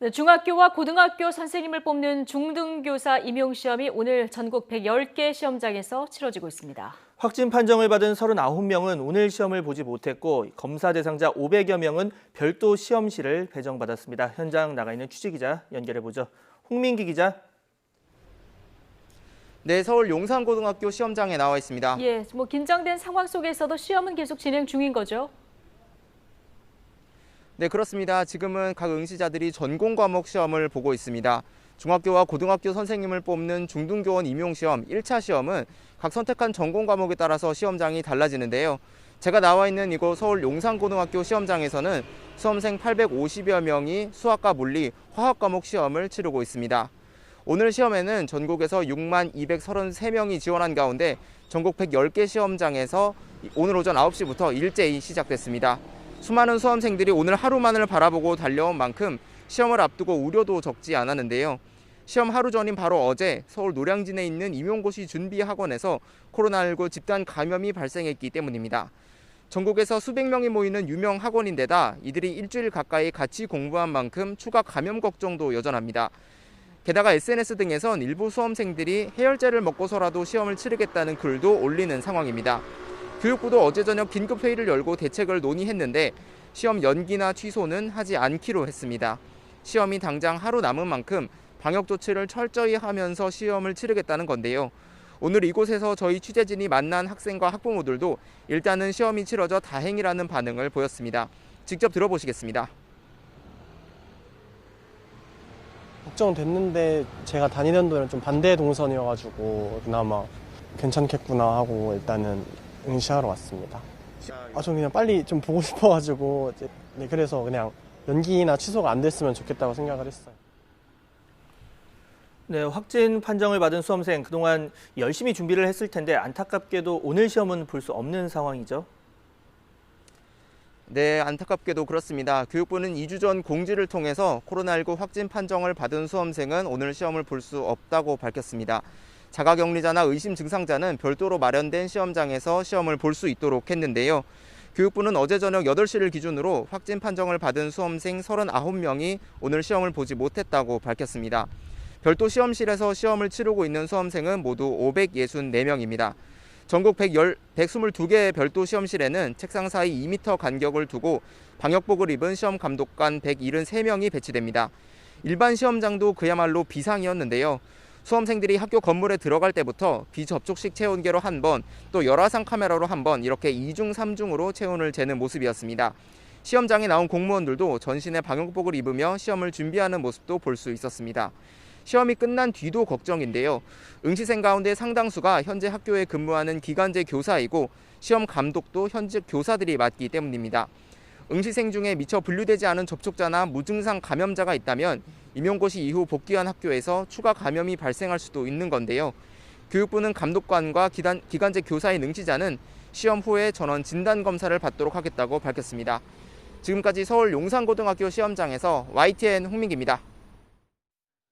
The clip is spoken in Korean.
네, 중학교와 고등학교 선생님을 뽑는 중등교사 임용시험이 오늘 전국 110개 시험장에서 치러지고 있습니다. 확진 판정을 받은 39명은 오늘 시험을 보지 못했고 검사 대상자 500여 명은 별도 시험실을 배정받았습니다. 현장 나가 있는 취재기자 연결해보죠. 홍민기 기자. 네, 서울 용산고등학교 시험장에 나와 있습니다. 예, 긴장된 상황 속에서도 시험은 계속 진행 중인 거죠? 네, 그렇습니다. 지금은 각 응시자들이 전공 과목 시험을 보고 있습니다. 중학교와 고등학교 선생님을 뽑는 중등교원 임용시험 1차 시험은 각 선택한 전공 과목에 따라서 시험장이 달라지는데요. 제가 나와 있는 이곳 서울 용산고등학교 시험장에서는 수험생 850여 명이 수학과 물리, 화학 과목 시험을 치르고 있습니다. 오늘 시험에는 전국에서 6만 233명이 지원한 가운데 전국 110개 시험장에서 오늘 오전 9시부터 일제히 시작됐습니다. 수많은 수험생들이 오늘 하루만을 바라보고 달려온 만큼 시험을 앞두고 우려도 적지 않았는데요. 시험 하루 전인 바로 어제 서울 노량진에 있는 임용고시 준비학원에서 코로나19 집단 감염이 발생했기 때문입니다. 전국에서 수백 명이 모이는 유명 학원인데다 이들이 일주일 가까이 같이 공부한 만큼 추가 감염 걱정도 여전합니다. 게다가 SNS 등에선 일부 수험생들이 해열제를 먹고서라도 시험을 치르겠다는 글도 올리는 상황입니다. 교육부도 어제 저녁 긴급회의를 열고 대책을 논의했는데 시험 연기나 취소는 하지 않기로 했습니다. 시험이 당장 하루 남은 만큼 방역 조치를 철저히 하면서 시험을 치르겠다는 건데요. 오늘 이곳에서 저희 취재진이 만난 학생과 학부모들도 일단은 시험이 치러져 다행이라는 반응을 보였습니다. 직접 들어보시겠습니다. 걱정됐는데 제가 다니던 도는 좀 반대 동선이어가지고 그나마 괜찮겠구나 하고 일단은 응시하러 왔습니다. 저 그냥 빨리 좀 보고 싶어가지고 그래서 그냥 연기나 취소가 안 됐으면 좋겠다고 생각을 했어요. 네, 확진 판정을 받은 수험생 그동안 열심히 준비를 했을 텐데 안타깝게도 오늘 시험은 볼 수 없는 상황이죠. 네, 안타깝게도 그렇습니다. 교육부는 2주 전 공지를 통해서 코로나19 확진 판정을 받은 수험생은 오늘 시험을 볼 수 없다고 밝혔습니다. 자가격리자나 의심 증상자는 별도로 마련된 시험장에서 시험을 볼 수 있도록 했는데요. 교육부는 어제 저녁 8시를 기준으로 확진 판정을 받은 수험생 39명이 오늘 시험을 보지 못했다고 밝혔습니다. 별도 시험실에서 시험을 치르고 있는 수험생은 모두 564명입니다. 전국 122개의 별도 시험실에는 책상 사이 2m 간격을 두고 방역복을 입은 시험 감독관 173명이 배치됩니다. 일반 시험장도 그야말로 비상이었는데요. 수험생들이 학교 건물에 들어갈 때부터 비접촉식 체온계로 한 번, 또 열화상 카메라로 한 번 이렇게 2중, 3중으로 체온을 재는 모습이었습니다. 시험장에 나온 공무원들도 전신에 방역복을 입으며 시험을 준비하는 모습도 볼 수 있었습니다. 시험이 끝난 뒤도 걱정인데요. 응시생 가운데 상당수가 현재 학교에 근무하는 기간제 교사이고 시험 감독도 현직 교사들이 맡기 때문입니다. 응시생 중에 미처 분류되지 않은 접촉자나 무증상 감염자가 있다면 임용고시 이후 복귀한 학교에서 추가 감염이 발생할 수도 있는 건데요. 교육부는 감독관과 기간제 교사인 응시자는 시험 후에 전원 진단검사를 받도록 하겠다고 밝혔습니다. 지금까지 서울 용산고등학교 시험장에서 YTN 홍민기입니다.